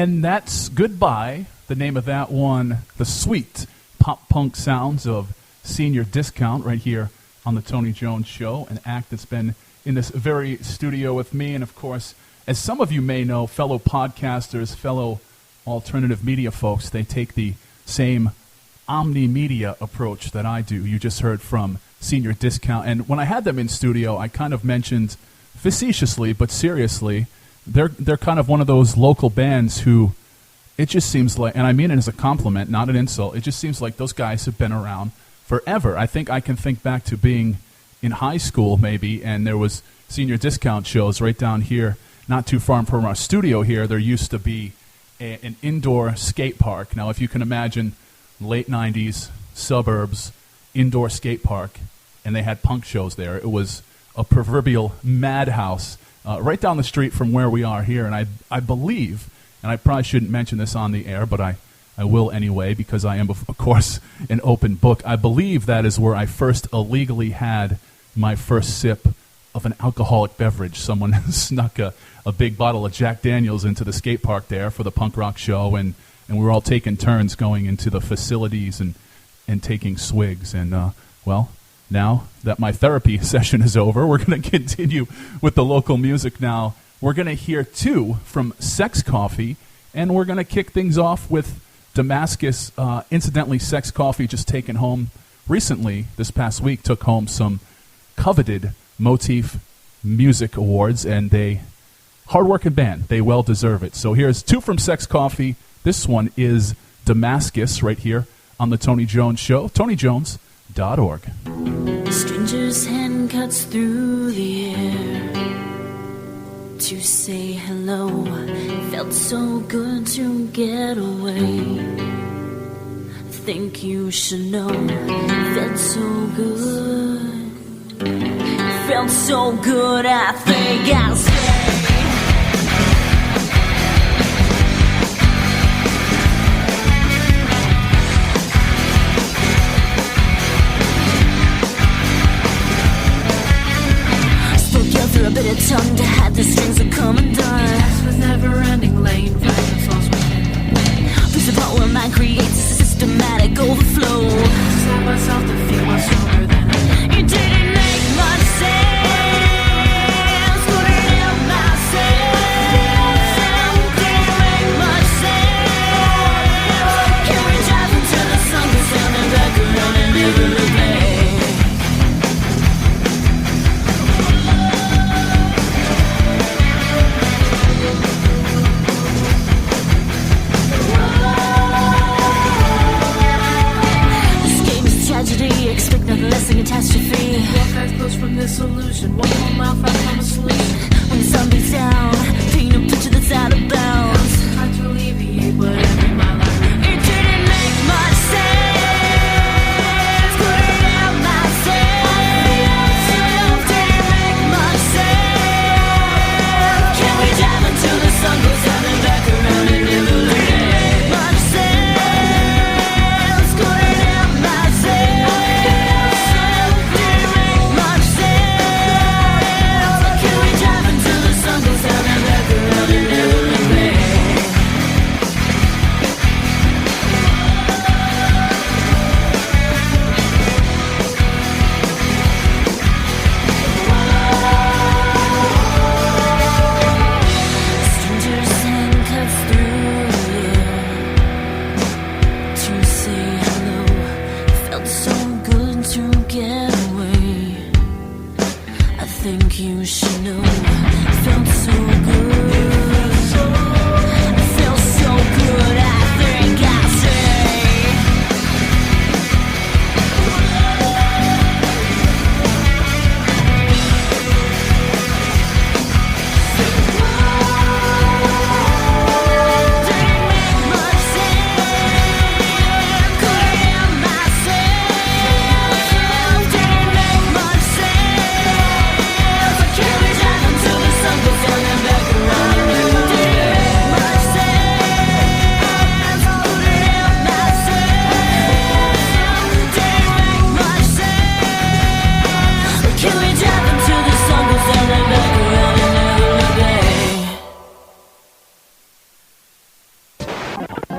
And that's Goodbye, the name of that one, the sweet pop-punk sounds of Senior Discount right here on the Tony Jones Show, an act that's been in this very studio with me. And, of course, as some of you may know, fellow podcasters, fellow alternative media folks, they take the same omni-media approach that I do. You just heard from Senior Discount. And when I had them in studio, I kind of mentioned facetiously but seriously, they're kind of one of those local bands who it just seems like, and I mean it as a compliment, not an insult, it just seems like those guys have been around forever. I think I can think back to being in high school maybe, and there was Senior Discount shows right down here, not too far from our studio here. There used to be an indoor skate park. Now, if you can imagine late 90s, suburbs, indoor skate park, and they had punk shows there. It was a proverbial madhouse right down the street from where we are here. And I believe, and I probably shouldn't mention this on the air, but I will anyway because I am, of course, an open book. I believe that is where I first illegally had my first sip of an alcoholic beverage. Someone snuck a big bottle of Jack Daniels into the skate park there for the punk rock show, and we were all taking turns going into the facilities and taking swigs. And, well, now that my therapy session is over, we're going to continue with the local music now. We're going to hear two from Sex Coffee, and we're going to kick things off with Damascus. Incidentally, Sex Coffee just taken home recently, this past week, took home some coveted Motif Music Awards, and they hard-working band. They well deserve it. So here's two from Sex Coffee. This one is Damascus right here on the Tony Jones Show, TonyJones.org. A stranger's hand cuts through the air to say hello. Felt so good to get away. Think you should know. Felt so good. Felt so good, I think I'll stay. Through a bit of tongue to hide the strings that come undone. This was never-ending lane, finding flaws within the way. This is part where mind creates a systematic overflow. Set myself to feel much stronger than I. It didn't make much sense, but it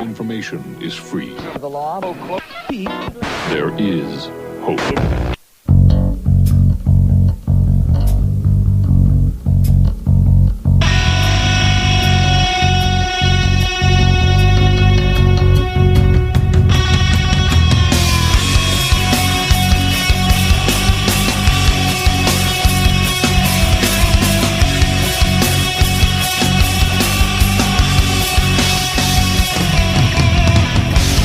Information is free. The law. There is hope.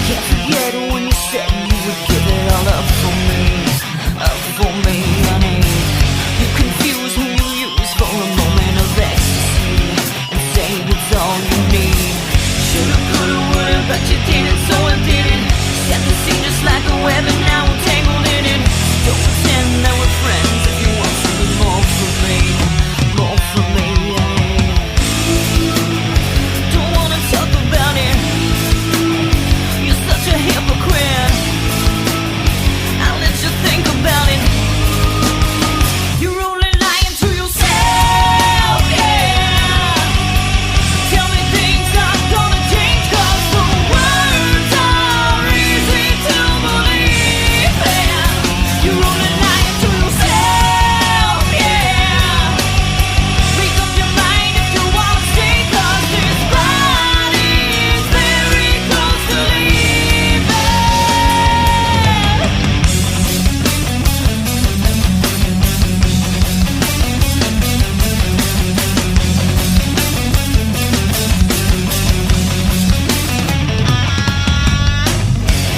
Can't forget when you said you would give it all up for me, honey. You confuse who you use for a moment of ecstasy and say it's all you need. Shoulda, coulda, woulda, but you didn't, so I didn't. Set the scene just like a web and now I'm tangled in it. Don't pretend that we're friends if you want something more from me, honey. Don't wanna talk about it. You're such a hypocrite. I'll let you think about it. You're only lying to yourself, yeah. Tell me things are gonna change, 'cause the words are easy to believe, yeah. You're only lying to yourself, yeah. Make up your mind if you wanna stay, 'cause this body's very close to leaving.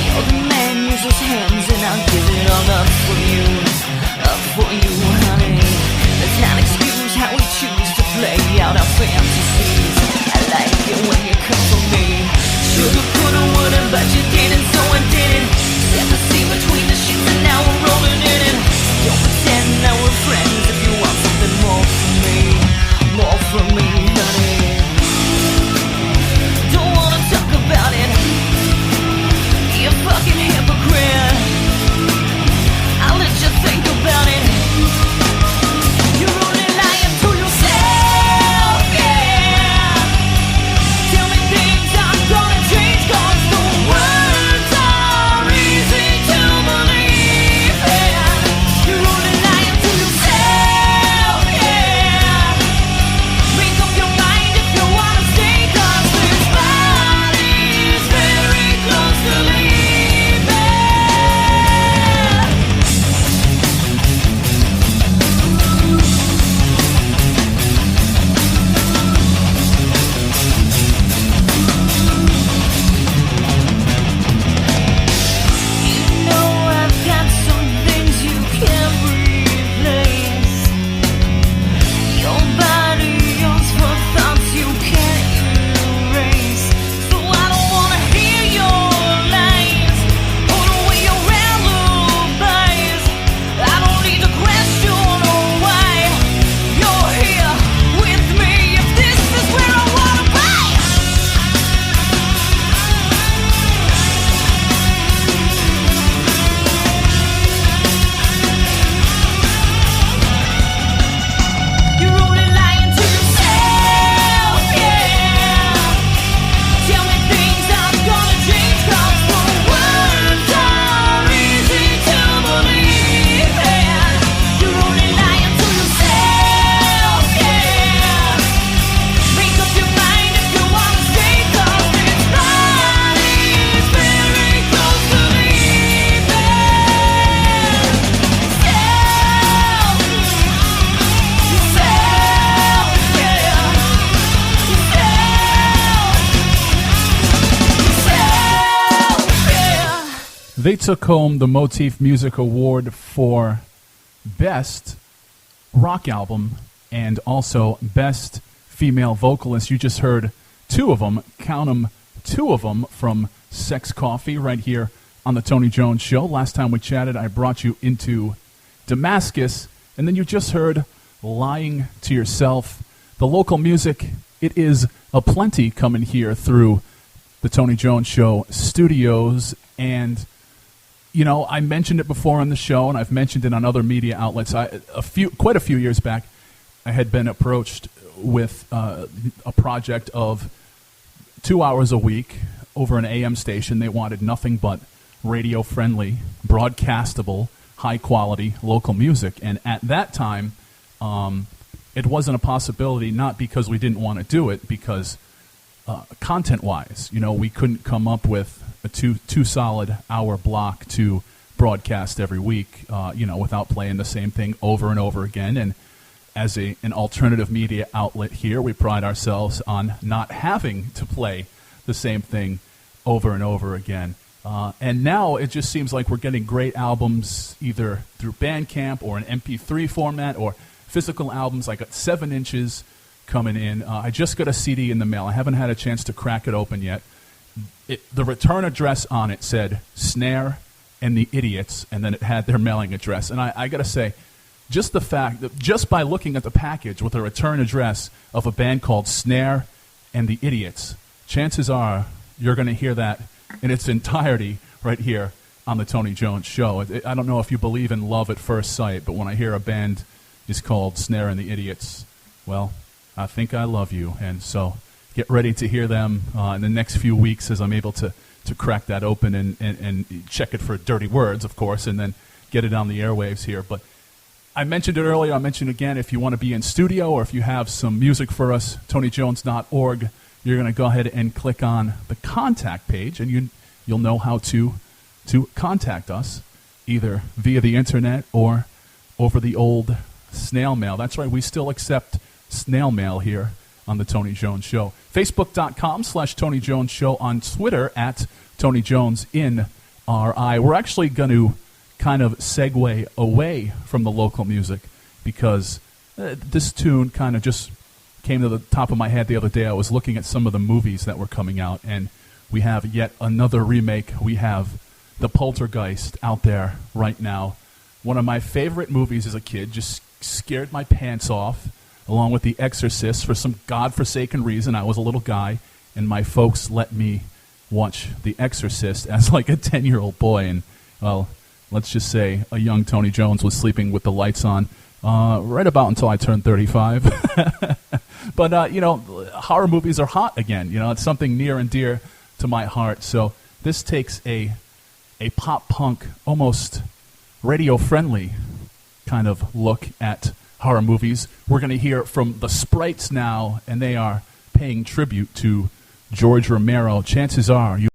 You're the man, use those hands and I'll give it all up for you, honey. Let's not excuse how we choose to play out our fantasies. I like it when you come for me. Shoulda, coulda, woulda, but you didn't, so I didn't. Set the scene between the sheets and now we're rolling in it. Don't pretend that we're friends if you want something more from me, honey. Don't wanna talk about it. You fucking hypocrite. I'll let you think about it. You're only lying to yourself, yeah. Tell me things are gonna change, 'cause the words are easy to believe, yeah. You're only lying to yourself, yeah. Make up your mind if you wanna stay, 'cause this body's very close to leaving. You know I've got some things you can't replace. Your body yearns for thoughts you can't erase. So I don't wanna hear your lies, hold away your alibis. I don't need to question why you're here with me if this is where I wanna be. You're only lying to yourself, yeah. Tell me things are gonna change, 'cause the words are easy to believe, yeah. You're only lying to yourself, yeah. Make up your mind if you wanna stay, 'cause this body's very close to leaving. They took home the Motif Music Award for Best Rock Album and also Best Female Vocalist. You just heard two of them, count them, two of them from Sex Coffee right here on the Tony Jones Show. Last time we chatted, I brought you into Damascus, and then you just heard Lying to Yourself. The local music, it is aplenty coming here through the Tony Jones Show studios, and you know, I mentioned it before on the show, and I've mentioned it on other media outlets. Quite a few years back, I had been approached with a project of 2 hours a week over an AM station. They wanted nothing but radio-friendly, broadcastable, high-quality local music. And at that time, it wasn't a possibility, not because we didn't want to do it, because content-wise, we couldn't come up with a two solid hour block to broadcast every week, without playing the same thing over and over again. And as an alternative media outlet here, we pride ourselves on not having to play the same thing over and over again. And now it just seems like we're getting great albums either through Bandcamp or an MP3 format or physical albums. I got 7 inches coming in. I just got a CD in the mail. I haven't had a chance to crack it open yet. The return address on it said Snare and the Idiots, and then it had their mailing address. And I got to say, just the fact that just by looking at the package with a return address of a band called Snare and the Idiots, chances are you're going to hear that in its entirety right here on the Tony Jones Show. I don't know if you believe in love at first sight, but when I hear a band is called Snare and the Idiots, well, I think I love you. And so get ready to hear them in the next few weeks as I'm able to crack that open and check it for dirty words, of course, and then get it on the airwaves here. But I mentioned it earlier. I'll mention it again. If you want to be in studio or if you have some music for us, TonyJones.org, you're going to go ahead and click on the contact page, and you'll know how to contact us, either via the internet or over the old snail mail. That's right. We still accept snail mail here on the Tony Jones Show. Facebook.com/Tony Jones Show. On Twitter @TonyJonesNRI. We're actually going to kind of segue away from the local music because this tune kind of just came to the top of my head the other day. I was looking at some of the movies that were coming out, and we have yet another remake. We have The Poltergeist out there right now. One of my favorite movies as a kid, just scared my pants off, along with The Exorcist. For some godforsaken reason, I was a little guy, and my folks let me watch The Exorcist as like a 10-year-old boy. And, well, let's just say a young Tony Jones was sleeping with the lights on right about until I turned 35. But, horror movies are hot again. It's something near and dear to my heart. So this takes a pop-punk, almost radio-friendly kind of look at horror movies. We're going to hear from the Sprites now, and they are paying tribute to George Romero. Chances are you